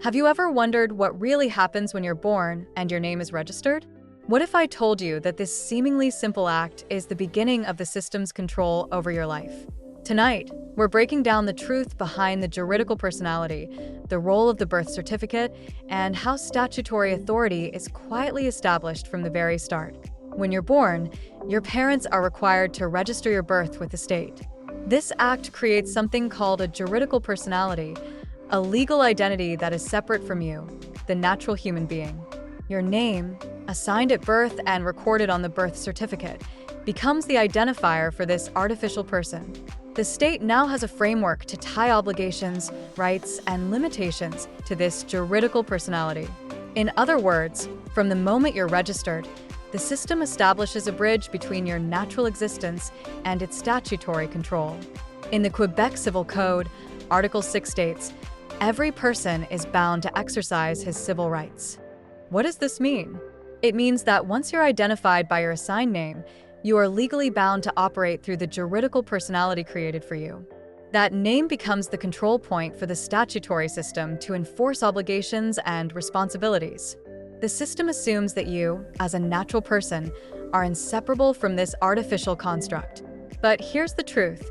Have you ever wondered what really happens when you're born and your name is registered? What if I told you that this seemingly simple act is the beginning of the system's control over your life? Tonight, we're breaking down the truth behind the juridical personality, the role of the birth certificate, and how statutory authority is quietly established from the very start. When you're born, your parents are required to register your birth with the state. This act creates something called a juridical personality, a legal identity that is separate from you, the natural human being. Your name, assigned at birth and recorded on the birth certificate, becomes the identifier for this artificial person. The state now has a framework to tie obligations, rights, and limitations to this juridical personality. In other words, from the moment you're registered, the system establishes a bridge between your natural existence and its statutory control. In the Quebec Civil Code, Article 6 states, "Every person is bound to exercise his civil rights." What does this mean? It means that once you're identified by your assigned name, you are legally bound to operate through the juridical personality created for you. That name becomes the control point for the statutory system to enforce obligations and responsibilities. The system assumes that you, as a natural person, are inseparable from this artificial construct. But here's the truth.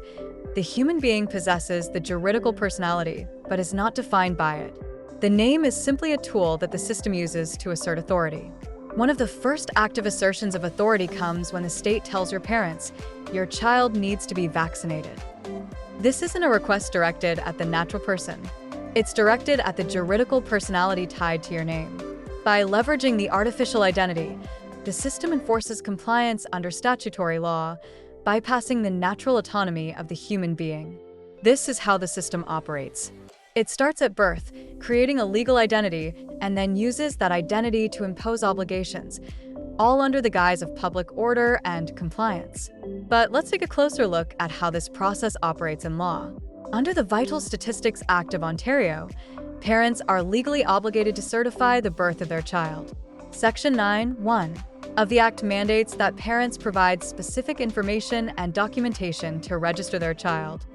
The human being possesses the juridical personality, but is not defined by it. The name is simply a tool that the system uses to assert authority. One of the first active assertions of authority comes when the state tells your parents, your child needs to be vaccinated. This isn't a request directed at the natural person. It's directed at the juridical personality tied to your name. By leveraging the artificial identity, the system enforces compliance under statutory law, bypassing the natural autonomy of the human being. This is how the system operates. It starts at birth, creating a legal identity, and then uses that identity to impose obligations, all under the guise of public order and compliance. But let's take a closer look at how this process operates in law. Under the Vital Statistics Act of Ontario, parents are legally obligated to certify the birth of their child. Section 9(1) of the Act mandates that parents provide specific information and documentation to register their child.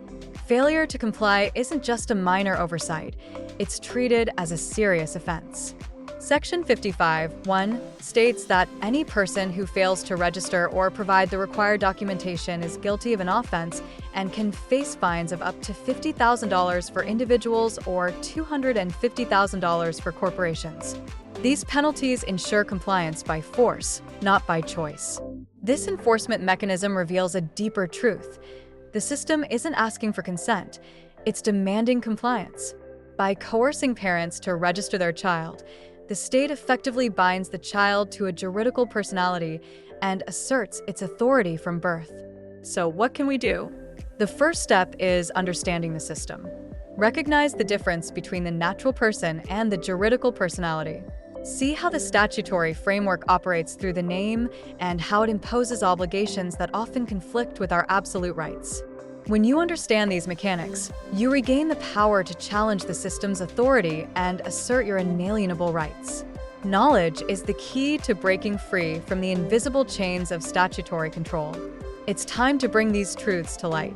Failure to comply isn't just a minor oversight, it's treated as a serious offense. Section 55(1) states that any person who fails to register or provide the required documentation is guilty of an offense and can face fines of up to $50,000 for individuals or $250,000 for corporations. These penalties ensure compliance by force, not by choice. This enforcement mechanism reveals a deeper truth. The system isn't asking for consent, it's demanding compliance. By coercing parents to register their child, the state effectively binds the child to a juridical personality and asserts its authority from birth. So what can we do? The first step is understanding the system. Recognize the difference between the natural person and the juridical personality. See how the statutory framework operates through the name and how it imposes obligations that often conflict with our absolute rights. When you understand these mechanics, you regain the power to challenge the system's authority and assert your inalienable rights. Knowledge is the key to breaking free from the invisible chains of statutory control. It's time to bring these truths to light.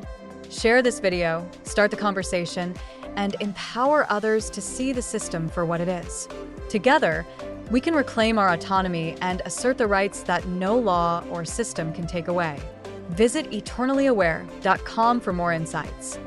Share this video, start the conversation, and empower others to see the system for what it is. Together, we can reclaim our autonomy and assert the rights that no law or system can take away. Visit eternallyaware.com for more insights.